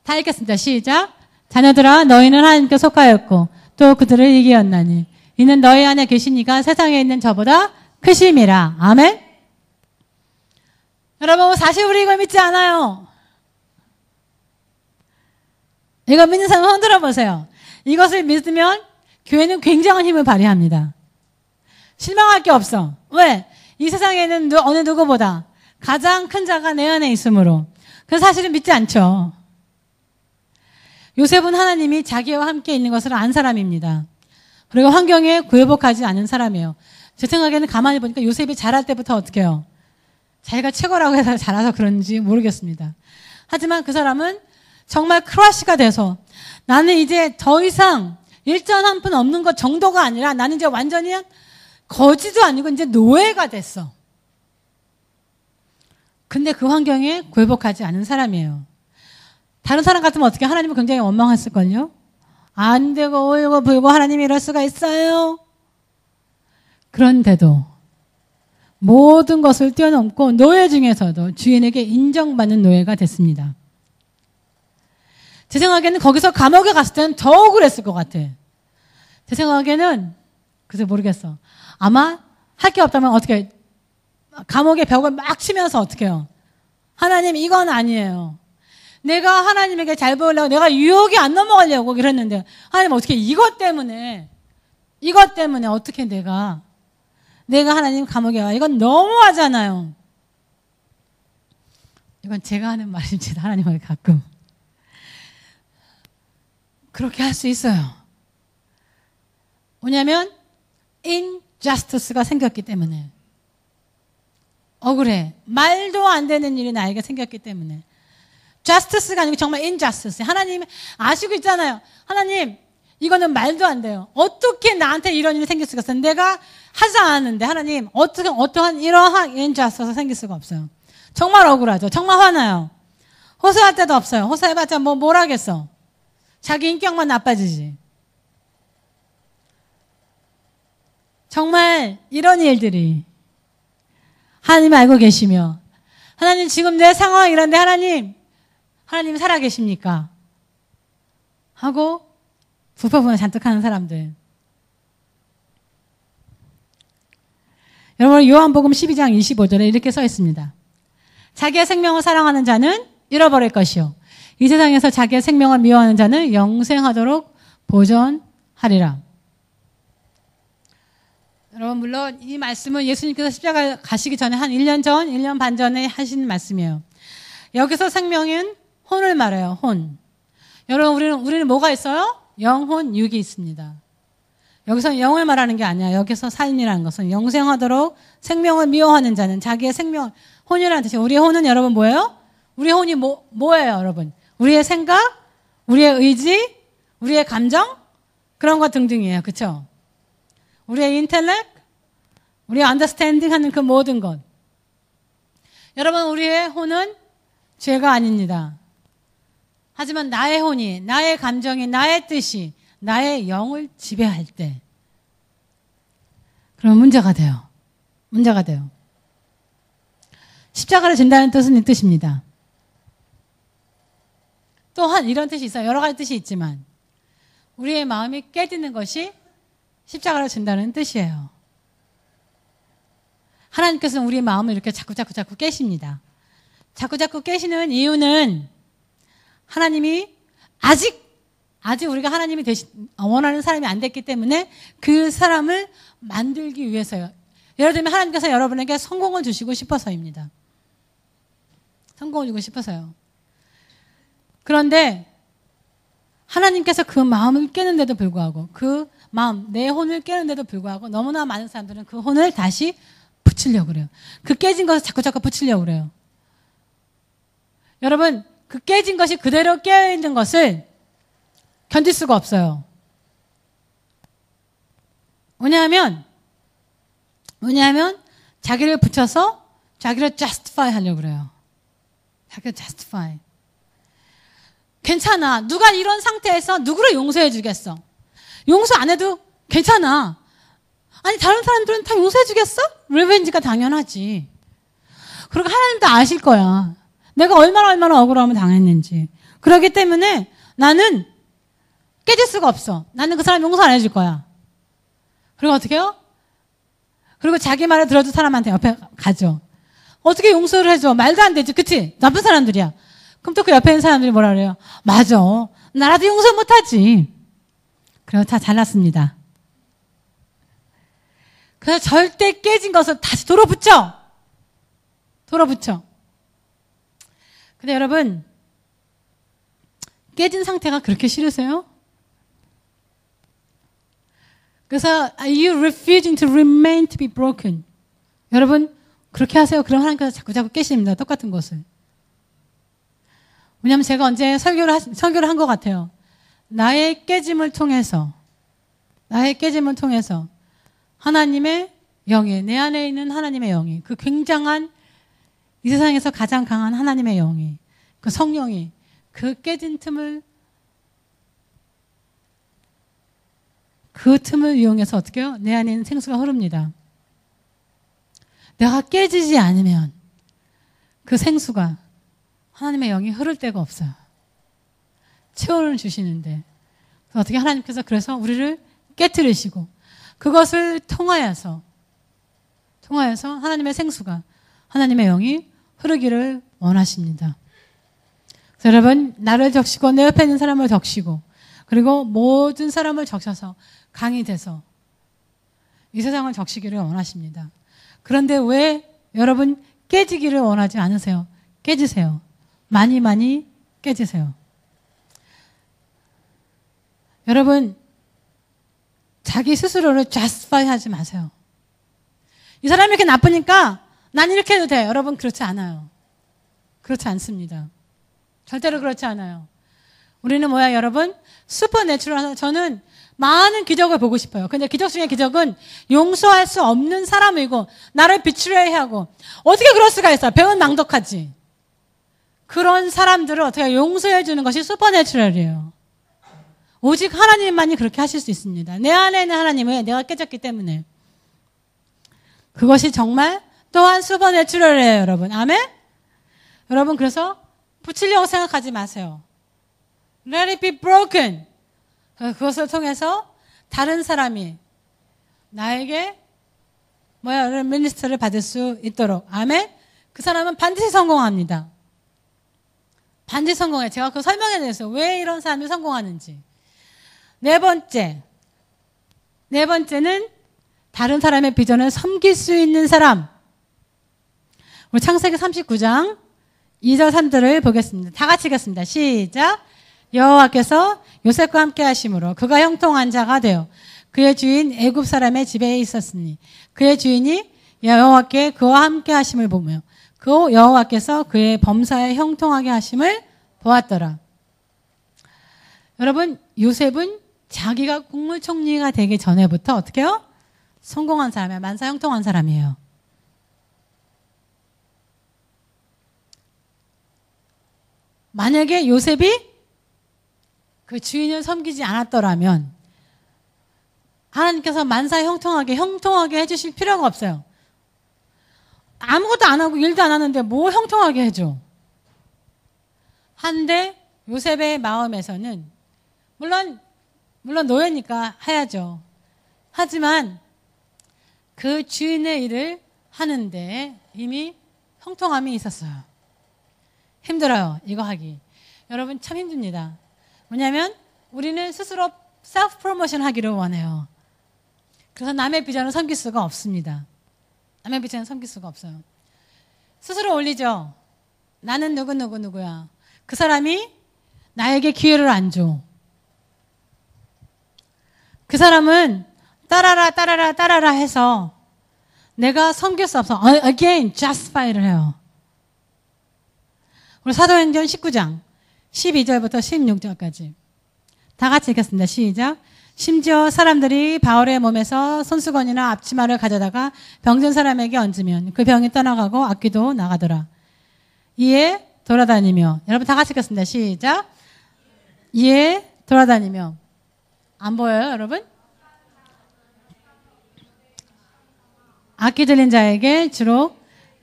다 읽겠습니다. 시작. 자녀들아 너희는 하나님께 속하였고 또 그들을 이기었나니 이는 너희 안에 계시니가 세상에 있는 저보다 크심이라. 아멘. 여러분 사실 우리 이걸 믿지 않아요. 이거 믿는 사람 흔들어 보세요. 이것을 믿으면 교회는 굉장한 힘을 발휘합니다. 실망할 게 없어. 왜? 이 세상에 있는 어느 누구보다 가장 큰 자가 내 안에 있으므로. 그래서 사실은 믿지 않죠. 요셉은 하나님이 자기와 함께 있는 것을 안 사람입니다. 그리고 환경에 굴복하지 않은 사람이에요. 제 생각에는 가만히 보니까 요셉이 자랄 때부터 어떻게 해요? 자기가 최고라고 해서 자라서 그런지 모르겠습니다. 하지만 그 사람은 정말 크러쉬가 돼서 나는 이제 더 이상 일전 한 푼 없는 것 정도가 아니라 나는 이제 완전히 거지도 아니고 이제 노예가 됐어. 근데 그 환경에 굴복하지 않은 사람이에요. 다른 사람 같으면 어떻게 하나님은 굉장히 원망했을걸요? 안 되고 울고 불고 하나님이 이럴 수가 있어요. 그런데도 모든 것을 뛰어넘고 노예 중에서도 주인에게 인정받는 노예가 됐습니다. 제 생각에는 거기서 감옥에 갔을 때는 더 억울했을 것 같아. 제 생각에는 글쎄 모르겠어. 아마 할 게 없다면 어떻게 감옥의 벽을 막 치면서 어떻게 해요? 하나님 이건 아니에요. 내가 하나님에게 잘 보이려고 내가 유혹이 안 넘어가려고 그랬는데 하나님 어떻게 이것 때문에 어떻게 내가 하나님 감옥에 와. 이건 너무하잖아요. 이건 제가 하는 말인지 하나님에게 가끔 그렇게 할 수 있어요. 왜냐하면 injustice가 생겼기 때문에 억울해. 말도 안 되는 일이 나에게 생겼기 때문에 justice가 아니고 정말 injustice. 하나님 아시고 있잖아요. 하나님 이거는 말도 안 돼요. 어떻게 나한테 이런 일이 생길 수가 있어요. 내가 하지 않았는데 하나님 어떠한 이러한 injustice가 생길 수가 없어요. 정말 억울하죠. 정말 화나요. 호소할 때도 없어요. 호소해봤자 뭘 하겠어. 자기 인격만 나빠지지. 정말 이런 일들이 하나님 알고 계시며 하나님 지금 내 상황 이런데 하나님 살아계십니까? 하고 부패분을 잔뜩 하는 사람들. 여러분 요한복음 12장 25절에 이렇게 써 있습니다. 자기의 생명을 사랑하는 자는 잃어버릴 것이요 이 세상에서 자기의 생명을 미워하는 자는 영생하도록 보존하리라. 여러분 물론 이 말씀은 예수님께서 십자가 가시기 전에 한 1년 반 전에 하신 말씀이에요. 여기서 생명은 혼을 말해요. 혼. 여러분, 우리는 뭐가 있어요? 영혼, 육이 있습니다. 여기서 영을 말하는 게 아니야. 여기서 삶이라는 것은 영생하도록 생명을 미워하는 자는 자기의 생명, 혼이라는 뜻이에요. 우리의 혼은 여러분 뭐예요? 우리의 혼이 뭐예요, 여러분? 우리의 생각, 우리의 의지, 우리의 감정, 그런 것 등등이에요. 그쵸? 우리의 인텔렉트, 우리의 언더스탠딩 하는 그 모든 것. 여러분, 우리의 혼은 죄가 아닙니다. 하지만 나의 혼이, 나의 감정이, 나의 뜻이, 나의 영을 지배할 때, 그럼 문제가 돼요. 문제가 돼요. 십자가를 진다는 뜻은 이 뜻입니다. 또한 이런 뜻이 있어요. 여러 가지 뜻이 있지만 우리의 마음이 깨지는 것이 십자가를 진다는 뜻이에요. 하나님께서는 우리의 마음을 이렇게 자꾸 깨십니다. 자꾸 깨시는 이유는 하나님이 아직 우리가 하나님이 원하는 사람이 안 됐기 때문에 그 사람을 만들기 위해서요. 예를 들면 하나님께서 여러분에게 성공을 주시고 싶어서입니다. 성공을 주고 싶어서요. 그런데 하나님께서 그 마음을 깨는데도 불구하고 그 마음, 내 혼을 깨는데도 불구하고 너무나 많은 사람들은 그 혼을 다시 붙이려고 그래요. 그 깨진 것을 자꾸 붙이려고 그래요. 여러분, 그 깨진 것이 그대로 깨어있는 것을 견딜 수가 없어요. 왜냐하면 자기를 붙여서 자기를 justify 하려고 그래요. 자기를 justify. 괜찮아. 누가 이런 상태에서 누구를 용서해 주겠어? 용서 안 해도 괜찮아. 아니, 다른 사람들은 다 용서해 주겠어? 리벤지가 당연하지. 그리고 하나님도 아실 거야. 내가 얼마나 억울함을 당했는지. 그렇기 때문에 나는 깨질 수가 없어. 나는 그 사람 용서 안 해줄 거야. 그리고 어떻게 해요? 그리고 자기 말을 들어줄 사람한테 옆에 가죠. 어떻게 용서를 해줘? 말도 안 되지. 그치? 나쁜 사람들이야. 그럼 또 그 옆에 있는 사람들이 뭐라 그래요? 맞아. 나라도 용서 못하지. 그래서 다 잘났습니다. 그래서 절대 깨진 것을 다시 돌아붙여. 근데 여러분, 깨진 상태가 그렇게 싫으세요? 그래서 are you refusing to remain to be broken? 여러분 그렇게 하세요. 그럼 하나님께서 자꾸 깨십니다. 똑같은 것을. 왜냐하면 제가 언제 설교를 한 것 같아요. 나의 깨짐을 통해서 하나님의 영이, 내 안에 있는 하나님의 영이, 그 굉장한 이 세상에서 가장 강한 하나님의 영이, 그 성령이 그 깨진 틈을 이용해서 어떻게 해요? 내 안에 있는 생수가 흐릅니다. 내가 깨지지 않으면 그 생수가 하나님의 영이 흐를 데가 없어요. 체온을 주시는데 어떻게 하나님께서 그래서 우리를 깨트리시고 그것을 통하여서 하나님의 생수가, 하나님의 영이 흐르기를 원하십니다. 그래서 여러분, 나를 적시고 내 옆에 있는 사람을 적시고 그리고 모든 사람을 적셔서 강이 돼서 이 세상을 적시기를 원하십니다. 그런데 왜 여러분 깨지기를 원하지 않으세요? 깨지세요. 많이 깨지세요. 여러분, 자기 스스로를 justify 하지 마세요. 이 사람이 이렇게 나쁘니까 난 이렇게 해도 돼. 여러분, 그렇지 않아요. 그렇지 않습니다. 절대로 그렇지 않아요. 우리는 뭐야, 여러분? 슈퍼내추럴한, 저는 많은 기적을 보고 싶어요. 근데 기적 중에 기적은 용서할 수 없는 사람이고 나를 비추려하고 어떻게 그럴 수가 있어요? 배은 낭독하지. 그런 사람들을 어떻게 용서해 주는 것이 슈퍼내추럴이에요. 오직 하나님만이 그렇게 하실 수 있습니다. 내 안에 있는 하나님을 내가 깨졌기 때문에. 그것이 정말 또한 슈퍼내추럴이에요, 여러분. 아멘? 여러분, 그래서 붙이려고 생각하지 마세요. Let it be broken. 그것을 통해서 다른 사람이 나에게 미니스터를 받을 수 있도록. 아멘? 그 사람은 반드시 성공합니다. 반드시 성공해요. 제가 그 설명해 드렸어요. 왜 이런 사람이 성공하는지. 네 번째는 다른 사람의 비전을 섬길 수 있는 사람. 우리 창세기 39장 2절 3절을 보겠습니다. 다 같이 읽겠습니다. 시작. 여호와께서 요셉과 함께 하심으로 그가 형통한 자가 되어 그의 주인 애굽 사람의 집에 있었으니 그의 주인이 여호와께 그와 함께 하심을 보며 그 여호와께서 그의 범사에 형통하게 하심을 보았더라. 여러분, 요셉은 자기가 국무총리가 되기 전에부터 어떻게 해요? 성공한 사람이에요. 만사 형통한 사람이에요. 만약에 요셉이 그 주인을 섬기지 않았더라면 하나님께서 만사 형통하게 해주실 필요가 없어요. 아무것도 안 하고 일도 안 하는데 뭐 형통하게 해줘. 한데 요셉의 마음에서는 물론 노예니까 해야죠. 하지만 그 주인의 일을 하는데 이미 형통함이 있었어요. 힘들어요. 이거 하기. 여러분 참 힘듭니다. 왜냐하면 우리는 스스로 셀프 프로모션 하기를 원해요. 그래서 남의 비전을 섬길 수가 없습니다. 남의 비전을 섬길 수가 없어요. 스스로 올리죠. 나는 누구야. 그 사람이 나에게 기회를 안 줘. 그 사람은 따라라 해서 내가 섬길 수 없어. Again, justify를 해요. 우리 사도행전 19장 12절부터 16절까지 다 같이 읽겠습니다. 시작. 심지어 사람들이 바울의 몸에서 손수건이나 앞치마를 가져다가 병든 사람에게 얹으면 그 병이 떠나가고 악귀도 나가더라. 이에 돌아다니며 여러분 다 같이 읽겠습니다. 시작. 이에 돌아다니며 안 보여요 여러분? 악기 들린 자에게 주로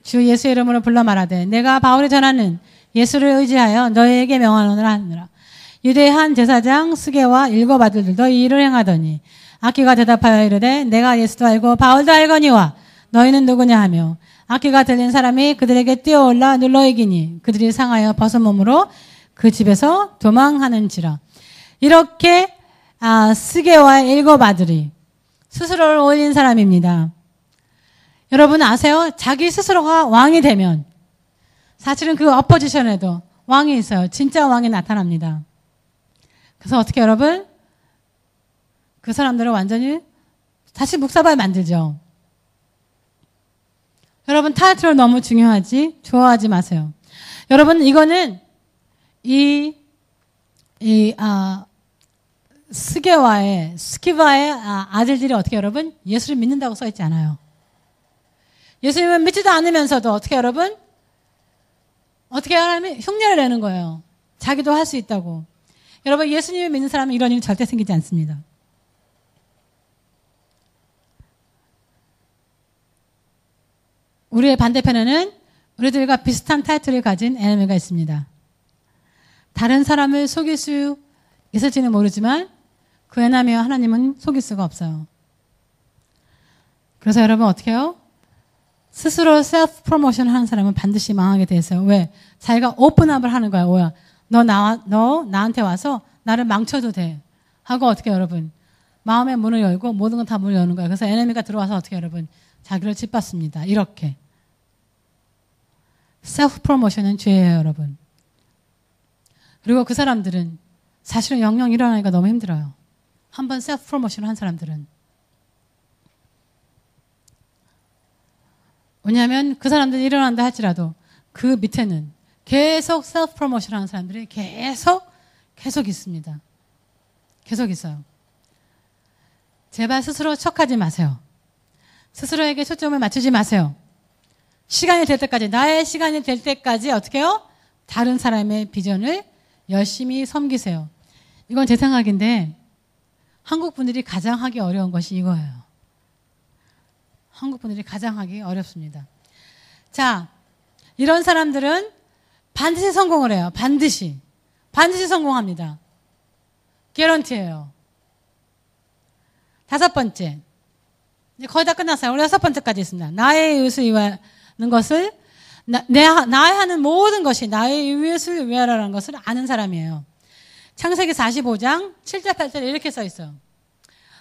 주 예수 이름으로 불러 말하되 내가 바울이 전하는 예수를 의지하여 너희에게 명하노라 하느라. 유대한 제사장 스게와 일곱 아들들도 이 일을 행하더니 악기가 대답하여 이르되 내가 예수도 알고 바울도 알거니와 너희는 누구냐 하며 악기가 들린 사람이 그들에게 뛰어올라 눌러 이기니 그들이 상하여 벗은 몸으로 그 집에서 도망하는지라. 이렇게 스게와의 일곱 아들이 스스로를 올린 사람입니다. 여러분 아세요? 자기 스스로가 왕이 되면 사실은 그 어포지션에도 왕이 있어요. 진짜 왕이 나타납니다. 그래서 어떻게 여러분? 그 사람들을 완전히 다시 묵사발 만들죠. 여러분 타이틀 너무 중요하지? 좋아하지 마세요. 여러분 이거는 스기바의 아들들이 어떻게 여러분? 예수를 믿는다고 써있지 않아요. 예수님을 믿지도 않으면서도 어떻게 여러분? 어떻게 하면 흉내를 내는 거예요. 자기도 할 수 있다고. 여러분 예수님을 믿는 사람은 이런 일이 절대 생기지 않습니다. 우리의 반대편에는 우리들과 비슷한 타이틀을 가진 에너미가 있습니다. 다른 사람을 속일 수 있을지는 모르지만 그 에너미와 하나님은 속일 수가 없어요. 그래서 여러분 어떻게 해요? 스스로 셀프 프로모션 하는 사람은 반드시 망하게 돼 있어요. 왜? 자기가 오픈업을 하는 거야. 뭐야? 너 나한테 와서 나를 망쳐도 돼. 하고 어떻게 여러분? 마음의 문을 열고 모든 건 다 문을 여는 거야. 그래서 에너미가 들어와서 어떻게 여러분? 자기를 짓밟습니다. 이렇게. 셀프 프로모션은 죄예요, 여러분. 그리고 그 사람들은 사실은 영영 일어나기가 너무 힘들어요. 한번 셀프 프로모션 한 사람들은. 왜냐하면 그 사람들이 일어난다 할지라도 그 밑에는 계속 셀프 프로모션 하는 사람들이 계속 있습니다. 계속 있어요. 제발 스스로 척하지 마세요. 스스로에게 초점을 맞추지 마세요. 시간이 될 때까지, 나의 시간이 될 때까지 어떻게 해요? 다른 사람의 비전을 열심히 섬기세요. 이건 제 생각인데 한국 분들이 가장 하기 어려운 것이 이거예요. 한국 분들이 가장 하기 어렵습니다. 자, 이런 사람들은 반드시 성공을 해요. 반드시 성공합니다. 개런티예요. 5번째. 이제 거의 다 끝났어요. 우리 6번째까지 있습니다. 나의 이웃을 위하는 것을 나의 하는 모든 것이 나의 이웃을 위하라는 것을 아는 사람이에요. 창세기 45장 7절 8절에 이렇게 써 있어요.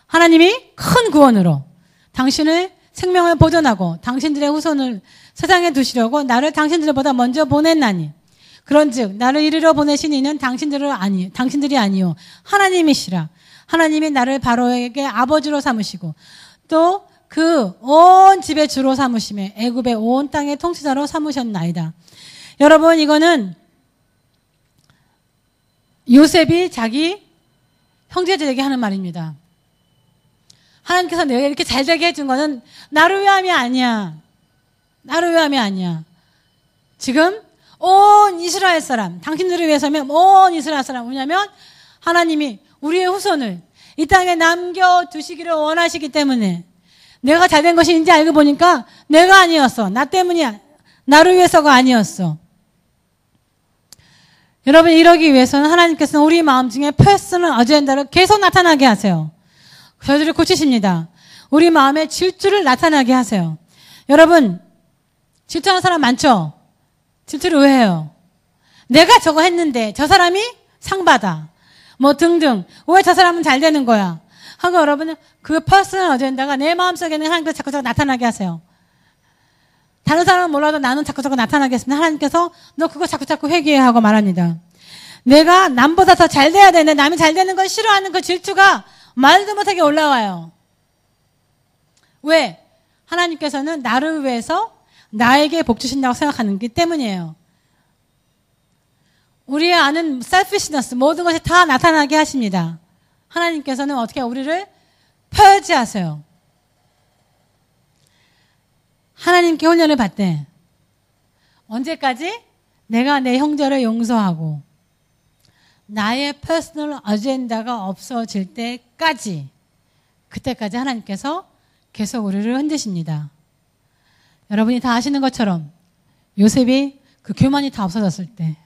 하나님이 큰 구원으로 당신을 생명을 보존하고 당신들의 후손을 세상에 두시려고 나를 당신들보다 먼저 보냈나니 그런즉 나를 이르러 보내신 이는 당신들이 아니요 하나님이시라. 하나님이 나를 바로에게 아버지로 삼으시고 또 그 온 집의 주로 삼으시며 애굽의 온 땅의 통치자로 삼으셨나이다. 여러분, 이거는 요셉이 자기 형제들에게 하는 말입니다. 하나님께서 내가 이렇게 잘되게 해준 거는 나를 위함이 아니야. 나를 위함이 아니야. 지금 온 이스라엘 사람, 당신들을 위해서면 온 이스라엘 사람, 왜냐면 하나님이 우리의 후손을 이 땅에 남겨두시기를 원하시기 때문에 내가 잘된 것인지 알고 보니까 내가 아니었어. 나 때문이야. 나를 위해서가 아니었어. 여러분, 이러기 위해서는 하나님께서는 우리 마음 중에 퍼스널 어젠다를 계속 나타나게 하세요. 저희들을 고치십니다. 우리 마음에 질투를 나타나게 하세요. 여러분, 질투하는 사람 많죠? 질투를 왜 해요? 내가 저거 했는데 저 사람이 상 받아. 뭐 등등. 왜 저 사람은 잘 되는 거야? 하고 여러분은 그 퍼스널 어젠다가 내 마음속에는 하나님께서 자꾸 나타나게 하세요. 다른 사람은 몰라도 나는 자꾸 나타나겠습니다. 하나님께서 너 그거 자꾸 회개해 하고 말합니다. 내가 남보다 더 잘 돼야 되는데 남이 잘 되는 걸 싫어하는 그 질투가 말도 못하게 올라와요. 왜? 하나님께서는 나를 위해서 나에게 복 주신다고 생각하는 게 때문이에요. 우리의 아는 selfishness, 모든 것이 다 나타나게 하십니다. 하나님께서는 어떻게 우리를 펴지하세요. 하나님께 훈련을 받되 언제까지? 내가 내 형제를 용서하고 나의 퍼스널 어젠다가 없어질 때까지, 그때까지 하나님께서 계속 우리를 흔드십니다. 여러분이 다 아시는 것처럼 요셉이 그 교만이 다 없어졌을 때,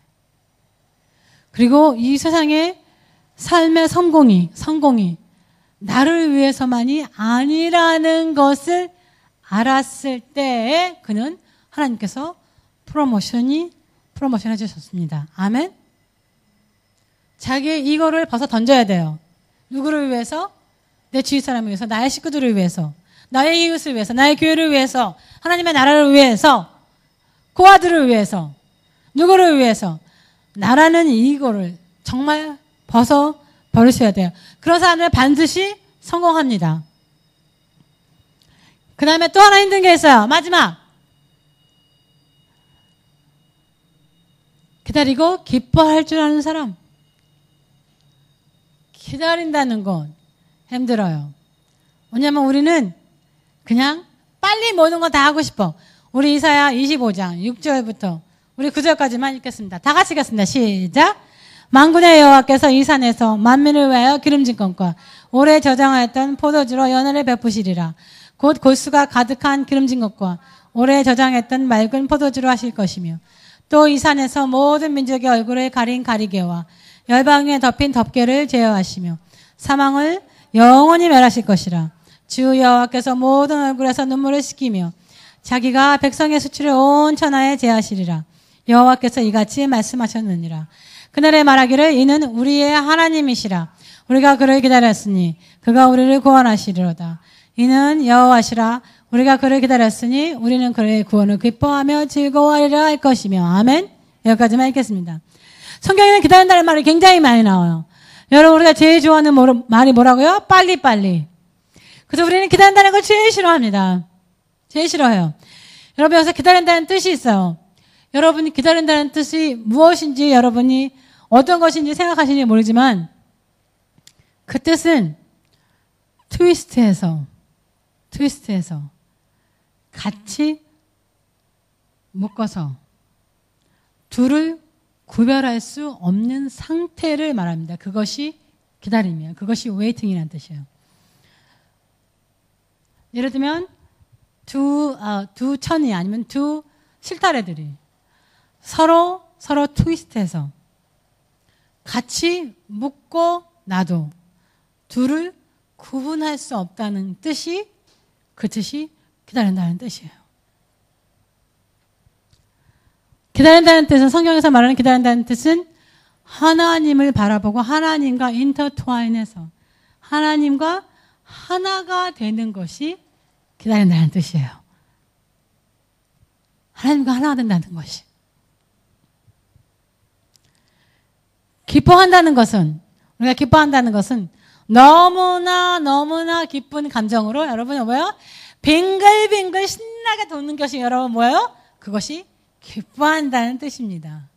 그리고 이 세상의 삶의 성공이 나를 위해서만이 아니라는 것을 알았을 때에 그는 하나님께서 프로모션 해주셨습니다. 아멘? 자기 이거를 벗어 던져야 돼요. 누구를 위해서? 내 주위 사람을 위해서, 나의 식구들을 위해서, 나의 이웃을 위해서, 나의 교회를 위해서, 하나님의 나라를 위해서, 고아들을 위해서, 누구를 위해서? 나라는 이거를 정말 벗어 버리셔야 돼요. 그런 사람은 반드시 성공합니다. 그 다음에 또 하나 힘든 게 있어요. 마지막. 기다리고 기뻐할 줄 아는 사람. 기다린다는 건 힘들어요. 왜냐면 우리는 그냥 빨리 모든 거 다 하고 싶어. 우리 이사야 25장 6절부터 우리 9절까지만 읽겠습니다. 다 같이 읽겠습니다. 시작. 만군의 여호와께서 이 산에서 만민을 위하여 기름진 것과 오래 저장하였던 포도주로 연회를 베푸시리라. 곧 골수가 가득한 기름진 것과 오래 저장했던 맑은 포도주로 하실 것이며, 또 이 산에서 모든 민족의 얼굴을 가린 가리개와 열방에 덮인 덮개를 제어하시며 사망을 영원히 멸하실 것이라. 주 여호와께서 모든 얼굴에서 눈물을 씻기며 자기가 백성의 수치를 온 천하에 제하시리라. 여호와께서 이같이 말씀하셨느니라. 그날에 말하기를 이는 우리의 하나님이시라. 우리가 그를 기다렸으니 그가 우리를 구원하시리로다. 이는 여호와시라. 우리가 그를 기다렸으니 우리는 그의 구원을 기뻐하며 즐거워하리라 할 것이며. 아멘. 여기까지만 읽겠습니다. 성경에는 기다린다는 말이 굉장히 많이 나와요. 여러분, 우리가 제일 좋아하는 말이 뭐라고요? 빨리빨리. 그래서 우리는 기다린다는 걸 제일 싫어합니다. 제일 싫어해요. 여러분, 여기서 기다린다는 뜻이 있어요. 여러분이 기다린다는 뜻이 무엇인지, 여러분이 어떤 것인지 생각하시는지 모르지만 그 뜻은 트위스트해서 같이 묶어서 둘을 구별할 수 없는 상태를 말합니다. 그것이 기다림이에요. 그것이 웨이팅이라는 뜻이에요. 예를 들면 두 천이 아니면 두 실타래들이 서로 트위스트해서 같이 묶고 놔도 둘을 구분할 수 없다는 뜻이, 그 뜻이 기다린다는 뜻이에요. 기다린다는 뜻은, 성경에서 말하는 기다린다는 뜻은 하나님을 바라보고 하나님과 인터트와인해서 하나님과 하나가 되는 것이 기다린다는 뜻이에요. 하나님과 하나가 된다는 것이. 기뻐한다는 것은, 우리가 기뻐한다는 것은 너무나 기쁜 감정으로 여러분 뭐예요? 빙글빙글 신나게 도는 것이 여러분 뭐예요? 그것이 기뻐한다는 뜻입니다.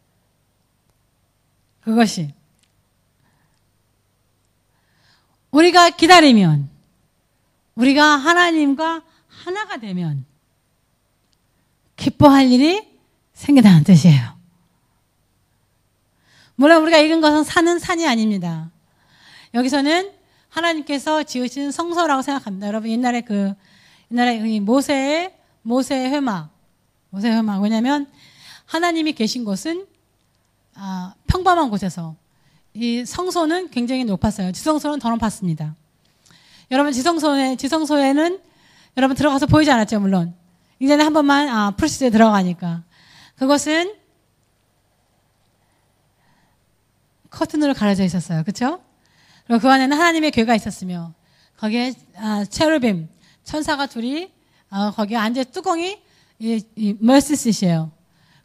그것이. 우리가 기다리면, 우리가 하나님과 하나가 되면 기뻐할 일이 생긴다는 뜻이에요. 물론 우리가 읽은 것은 사는 산이 아닙니다. 여기서는 하나님께서 지으신 성소라고 생각합니다. 여러분 옛날에 모세의 회막. 왜냐하면 하나님이 계신 곳은 평범한 곳에서, 이 성소는 굉장히 높았어요. 지성소는 더 높았습니다. 여러분 지성소에는 여러분 들어가서 보이지 않았죠, 물론. 이제는 한 번만 프로시저에 들어가니까. 그것은 커튼으로 가려져 있었어요. 그렇죠? 그리고 그 안에는 하나님의 궤가 있었으며 거기에 체르빔 천사가 둘이 거기에 앉아 뚜껑이 이 머스싯이에요.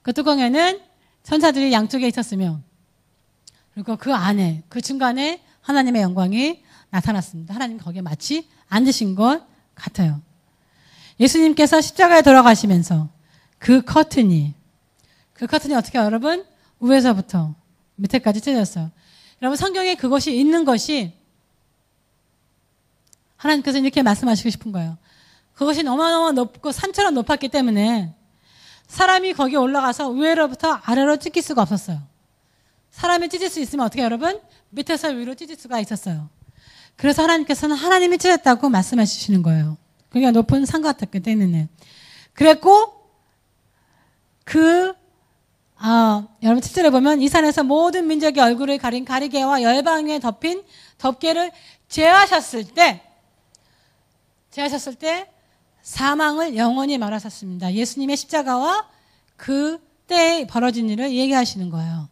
그 뚜껑에는 천사들이 양쪽에 있었으며 그리고 그 안에 그 중간에 하나님의 영광이 나타났습니다. 하나님 거기에 마치 앉으신 것 같아요. 예수님께서 십자가에 돌아가시면서 그 커튼이 어떻게 여러분 위에서부터 밑에까지 찢어졌어요. 여러분 성경에 그것이 있는 것이 하나님께서 이렇게 말씀하시고 싶은 거예요. 그것이 너무너무 높고 산처럼 높았기 때문에 사람이 거기에 올라가서 위로부터 아래로 찢길 수가 없었어요. 사람이 찢을 수 있으면 어떻게 여러분? 밑에서 위로 찢을 수가 있었어요. 그래서 하나님께서는 하나님이 찢었다고 말씀해 주시는 거예요. 그러니까 높은 산 같았기 때문에. 그랬고 여러분 7절에 보면 이 산에서 모든 민족의 얼굴을 가린 가리개와 열방에 덮인 덮개를 제하셨을 때 사망을 영원히 말하셨습니다. 예수님의 십자가와 그 때에 벌어진 일을 얘기하시는 거예요.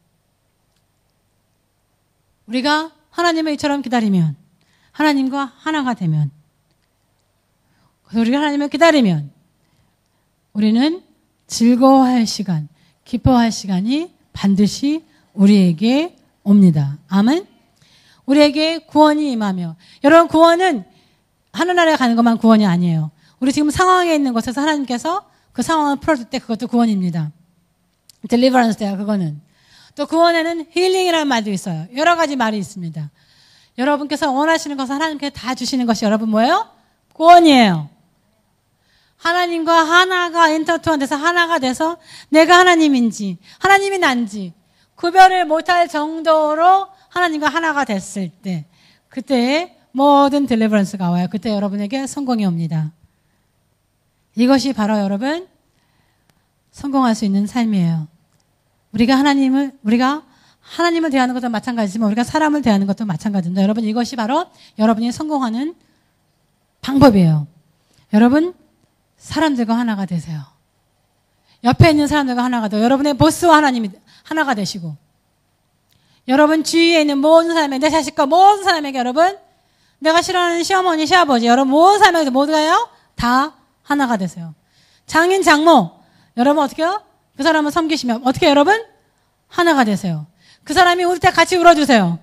우리가 하나님을 이처럼 기다리면, 하나님과 하나가 되면, 우리가 하나님을 기다리면 우리는 즐거워할 시간, 기뻐할 시간이 반드시 우리에게 옵니다. 아멘. 우리에게 구원이 임하며, 여러분 구원은 하늘나라에 가는 것만 구원이 아니에요. 우리 지금 상황에 있는 곳에서 하나님께서 그 상황을 풀어줄 때 그것도 구원입니다. 딜리버런스야 그거는. 또 구원에는 힐링이라는 말도 있어요. 여러 가지 말이 있습니다. 여러분께서 원하시는 것을 하나님께서 다 주시는 것이 여러분 뭐예요? 구원이에요. 하나님과 하나가 인터투어돼서 하나가 돼서 내가 하나님인지 하나님이 난지 구별을 못할 정도로 하나님과 하나가 됐을 때 그때 모든 딜리버런스가 와요. 그때 여러분에게 성공이 옵니다. 이것이 바로 여러분 성공할 수 있는 삶이에요. 우리가 하나님을 대하는 것도 마찬가지지만 우리가 사람을 대하는 것도 마찬가지입니다. 여러분 이것이 바로 여러분이 성공하는 방법이에요. 여러분 사람들과 하나가 되세요. 옆에 있는 사람들과 하나가 되고 여러분의 보스와 하나님이 하나가 되시고 여러분 주위에 있는 모든 사람에게 내 자식과 모든 사람에게 여러분 내가 싫어하는 시어머니 시아버지 여러분 모든 사람에게 모두가요 다 하나가 되세요. 장인 장모 여러분 어떻게 해요? 그 사람을 섬기시면 어떻게 여러분? 하나가 되세요. 그 사람이 울 때 같이 울어주세요.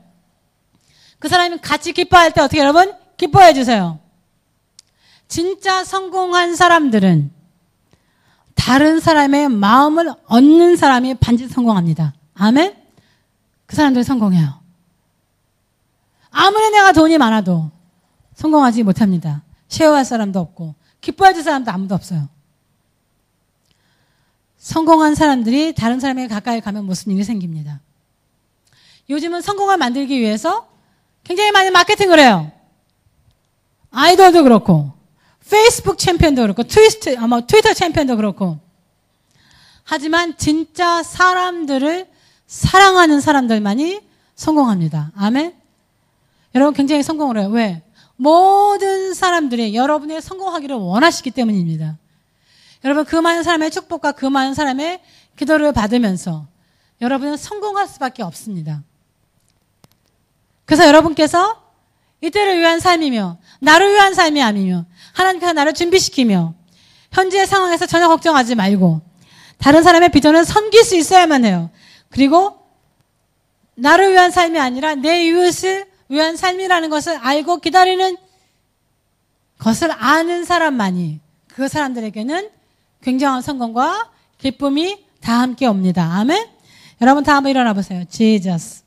그 사람이 같이 기뻐할 때 어떻게 여러분? 기뻐해 주세요. 진짜 성공한 사람들은 다른 사람의 마음을 얻는 사람이 반드시 성공합니다. 아멘? 그 사람들이 성공해요. 아무리 내가 돈이 많아도 성공하지 못합니다. 쉐어할 사람도 없고 기뻐해 줄 사람도 아무도 없어요. 성공한 사람들이 다른 사람에게 가까이 가면 무슨 일이 생깁니다. 요즘은 성공을 만들기 위해서 굉장히 많이 마케팅을 해요. 아이돌도 그렇고 페이스북 챔피언도 그렇고 트위터 챔피언도 그렇고 하지만 진짜 사람들을 사랑하는 사람들만이 성공합니다. 아멘? 여러분 굉장히 성공을 해요. 왜? 모든 사람들이 여러분의 성공하기를 원하시기 때문입니다. 여러분 그 많은 사람의 축복과 그 많은 사람의 기도를 받으면서 여러분은 성공할 수밖에 없습니다. 그래서 여러분께서 이때를 위한 삶이며 나를 위한 삶이 아니며 하나님께서 나를 준비시키며 현재의 상황에서 전혀 걱정하지 말고 다른 사람의 비전을 섬길 수 있어야만 해요. 그리고 나를 위한 삶이 아니라 내 이웃을 위한 삶이라는 것을 알고 기다리는 것을 아는 사람만이 그 사람들에게는 굉장한 성공과 기쁨이 다 함께 옵니다. 아멘. 여러분 다 한번 일어나 보세요. Jesus.